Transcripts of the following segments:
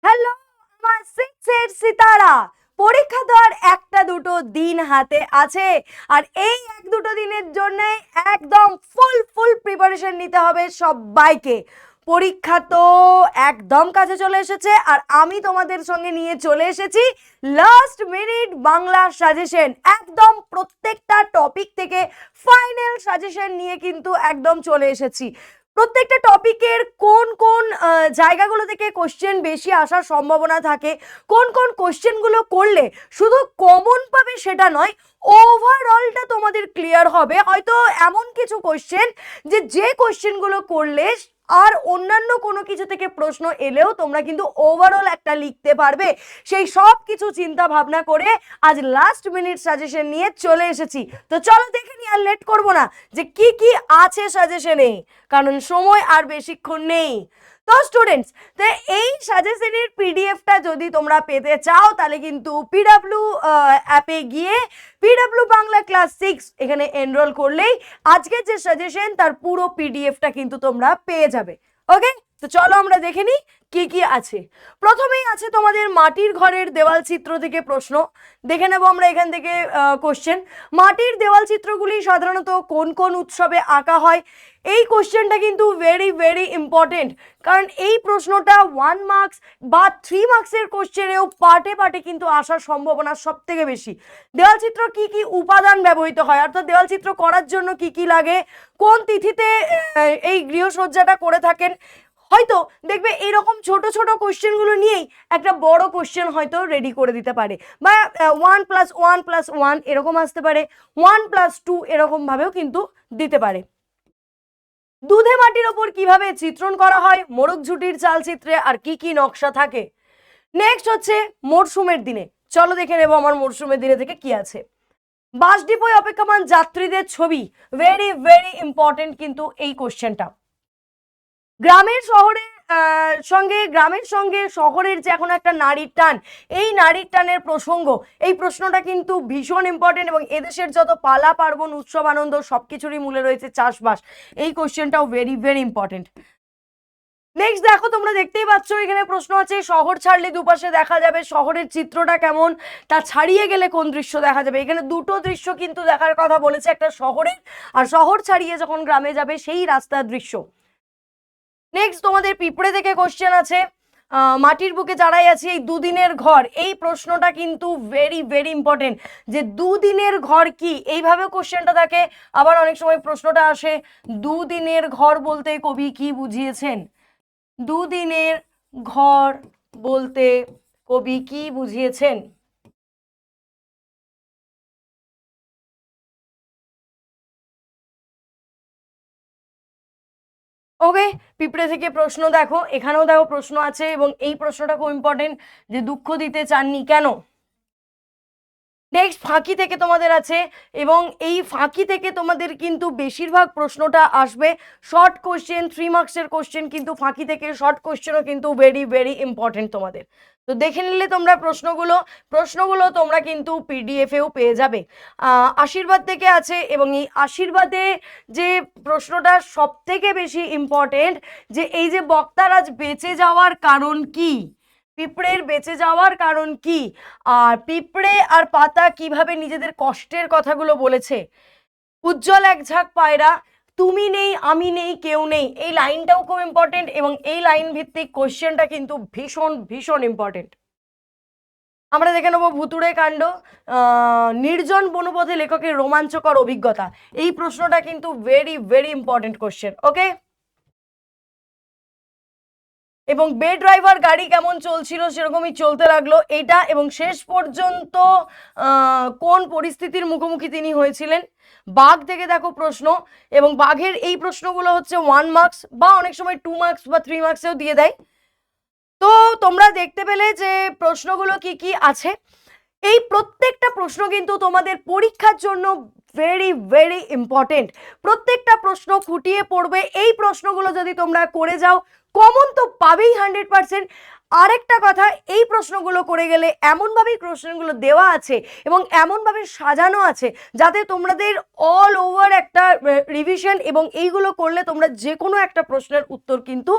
Hello আমার সিক্সের সিতারা, পরীক্ষা তো আর একটা দুটো দিন হাতে আছে। আর এই এক দুটো দিনের জন্য একদম ফুল ফুল প্রিপারেশন নিতে হবে সবাইকে। পরীক্ষা তো একদম কাছে চলে এসেছে, আর আমি তোমাদের সঙ্গে নিয়ে চলে এসেছি লাস্ট মিনিট বাংলা সাজেশন। একদম প্রত্যেকটা টপিক থেকে ফাইনাল সাজেশন নিয়ে কিন্তু একদম চলে এসেছি। প্রত্যেকটা টপিকের কোন কোন জায়গাগুলো থেকে কোশ্চেন বেশি আসার সম্ভাবনা থাকে, কোন কোন কোশ্চেনগুলো করলে শুধু কমন পাবে সেটা নয়, ওভারঅলটা তোমাদের ক্লিয়ার হবে। হয়তো এমন কিছু কোশ্চেন যে কোশ্চেনগুলো করলে আর অন্যান্য কোনো কিছু থেকে প্রশ্ন এলেও তোমরা কিন্তু ওভারঅল একটা লিখতে পারবে। সেই সব কিছু চিন্তা ভাবনা করে আজ লাস্ট মিনিট সাজেশন নিয়ে চলে এসেছি। তো চলো দেখে নি, আর লেট করবো না যে কি কি আছে সাজেশনে, কারণ সময় আর বেশিক্ষণ নেই। তো স্টুডেন্টস, তো এই সাজেশনের পিডিএফটা যদি তোমরা পেতে চাও তাহলে কিন্তু পিডাব্লিউ অ্যাপে গিয়ে পিডাব্লিউ বাংলা ক্লাস 6 এখানে এনরোল করলেই আজকের যে সাজেশন তার পুরো পিডিএফটা কিন্তু তোমরা পেয়ে যাবে। ওকে, তো চলো আমরা দেখে নিই কি কি আছে। প্রথমেই আছে তোমাদের মাটির ঘরের দেওয়াল চিত্র থেকে প্রশ্ন। দেখে নেব আমরা এখান থেকে কোশ্চেন। মাটির দেওয়াল চিত্রগুলি সাধারণত কোন কোন উৎসবে আঁকা হয়? এই কোশ্চেনটা কিন্তু ভেরি ভেরি ইম্পর্টেন্ট, কারণ এই প্রশ্নটা 1 মার্কস বা 3 মার্কসের কোশ্চেনেও পার্টে পার্টে কিন্তু আসার সম্ভাবনা সব থেকে বেশি। দেওয়াল চিত্র কি কি উপাদান ব্যবহৃত হয়, অর্থাৎ দেওয়াল চিত্র করার জন্য কি কি লাগে, কোন তিথিতে এই গৃহসজ্জাটা করে থাকেন, হয়তো দেখবে এইরকম ছোট ছোট কোশ্চেনগুলো নিয়েই একটা বড় কোশ্চেন হয়তো রেডি করে দিতে পারে। বা 1+1+1 এরকম আসতে পারে, 1+2 এরকম ভাবেও কিন্তু দিতে পারে। দুধে মাটির ওপর কিভাবে চিত্রণ করা হয় মোরগ ঝুটির চালচিত্রে, আর কি কি নকশা থাকে? নেক্সট হচ্ছে মরশুমের দিনে। চলো দেখে নেবো আমার মরশুমের দিনে থেকে কি আছে। বাস ডিপোয় অপেক্ষমান যাত্রীদের ছবি, ভেরি ভেরি ইম্পর্টেন্ট কিন্তু এই কোশ্চেনটা। গ্রামের সঙ্গে শহরের যে এখন একটা নারীর টান, এই নারীর টানের প্রসঙ্গ, এই প্রশ্নটা কিন্তু ভীষণ ইম্পর্টেন্ট। এবং এদেশের যত পালা পার্বণ উৎসব আনন্দ সবকিছুরই মূলে রয়েছে চাষবাস, এই কোশ্চেনটাও ভেরি ভেরি ইম্পর্টেন্ট। নেক্সট দেখো, তোমরা দেখতেই পাচ্ছ এখানে প্রশ্ন আছে শহর ছাড়লে দুপাশে দেখা যাবে শহরের চিত্রটা কেমন, তা ছাড়িয়ে গেলে কোন দৃশ্য দেখা যাবে। এখানে দুটো দৃশ্য কিন্তু দেখার কথা বলেছে, একটা শহরের, আর শহর ছাড়িয়ে যখন গ্রামে যাবে সেই রাস্তার দৃশ্য। নেক্সট তোমাদের পিঁপড়ে থেকে কোশ্চেন আছে, মাটির বুকে দাঁড়াই আছে এই দুদিনের ঘর, এই প্রশ্নটা কিন্তু ভেরি ভেরি ইম্পর্টেন্ট, যে দুদিনের ঘর কি, এইভাবে কোশ্চেনটা থাকে। আবার অনেক সময় প্রশ্নটা আসে দুদিনের ঘর বলতে কবি কি বুঝিয়েছেন, দুদিনের ঘর বলতে কবি কি বুঝিয়েছেন। ওকে, পিঁপড়ে থেকে প্রশ্ন দেখো, এখানেও দেখো প্রশ্ন আছে, এবং এই প্রশ্নটা খুব ইম্পর্টেন্ট, যে দুঃখ দিতে চাননি কেন। নেক্সট ফাঁকি থেকে তোমাদের আছে, এবং এই ফাঁকি থেকে তোমাদের কিন্তু বেশিরভাগ প্রশ্নটা আসবে শর্ট কোশ্চেন, 3 মার্কসের কোশ্চেন কিন্তু ফাঁকি থেকে, শর্ট কোশ্চেনও কিন্তু ভেরি ভেরি ইম্পর্টেন্ট তোমাদের। তো দেখে নিলে তোমরা প্রশ্নগুলো তোমরা কিন্তু পিডিএফেও পেয়ে যাবে। আশীর্বাদ থেকে আছে, এবং এই আশীর্বাদে যে প্রশ্নটা সব থেকে বেশি ইম্পর্টেন্ট, যে এই যে বক্তার আজ বেঁচে যাওয়ার কারণ কি, পিঁপড়ের বেঁচে যাওয়ার কারণ কি, আর পিঁপড়ে আর পাতা কিভাবে নিজেদের কষ্টের কথাগুলো বলেছে। উজ্জ্বল এক ঝাঁক পায়রা, তুমি নেই আমি নেই কেউ নেই, এই লাইনটাও খুব ইম্পর্টেন্ট, এবং এই লাইন ভিত্তিক কোশ্চেনটা কিন্তু ভীষণ ভীষণ ইম্পর্টেন্ট। আমরা দেখে নেবো ভুতুড়ে কাণ্ড, নির্জন বনপথে লেখকের রোমাঞ্চকর অভিজ্ঞতা, এই প্রশ্নটা কিন্তু ভেরি ভেরি ইম্পর্টেন্ট কোশ্চেন। ওকে, এবং বে ড্রাইভার গাড়ি কেমন চলছিল সেরকমই চলতে লাগলো এইটা, এবং শেষ পর্যন্ত কোন পরিস্থিতির মুখোমুখি তিনি হয়েছিলেন। বাঘ থেকে দেখো প্রশ্ন, এবং বাঘের এই প্রশ্নগুলো হচ্ছে 1 মার্কস বা অনেক সময় 2 মার্কস বা 3 মার্কসেও দিয়ে দেয়। তো তোমরা দেখতে পেলে যে প্রশ্নগুলো কি কি আছে। এই প্রত্যেকটা প্রশ্ন কিন্তু তোমাদের পরীক্ষার জন্য ভেরি ভেরি ইম্পর্টেন্ট। প্রত্যেকটা প্রশ্ন ফুটিয়ে পড়বে, এই প্রশ্নগুলো যদি তোমরা করে যাও কমন তো পাবেই 100%। আরেকটা কথা, এই প্রশ্নগুলো করে গেলে এমনভাবেই প্রশ্নগুলো দেওয়া আছে এবং এমনভাবে সাজানো আছে যাতে তোমাদের অল ওভার একটা রিভিশন, এবং এইগুলো করলে তোমরা যে কোনো একটা প্রশ্নের উত্তর কিন্তু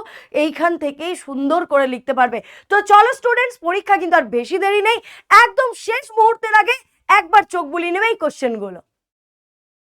এইখান থেকেই সুন্দর করে লিখতে পারবে। তো চলো স্টুডেন্টস, পরীক্ষা কিন্তু আর বেশি দেরি নেই, একদম শেষ মুহূর্তের আগে একবার চোখ বুলিয়ে নেবে এই কোশ্চেনগুলো।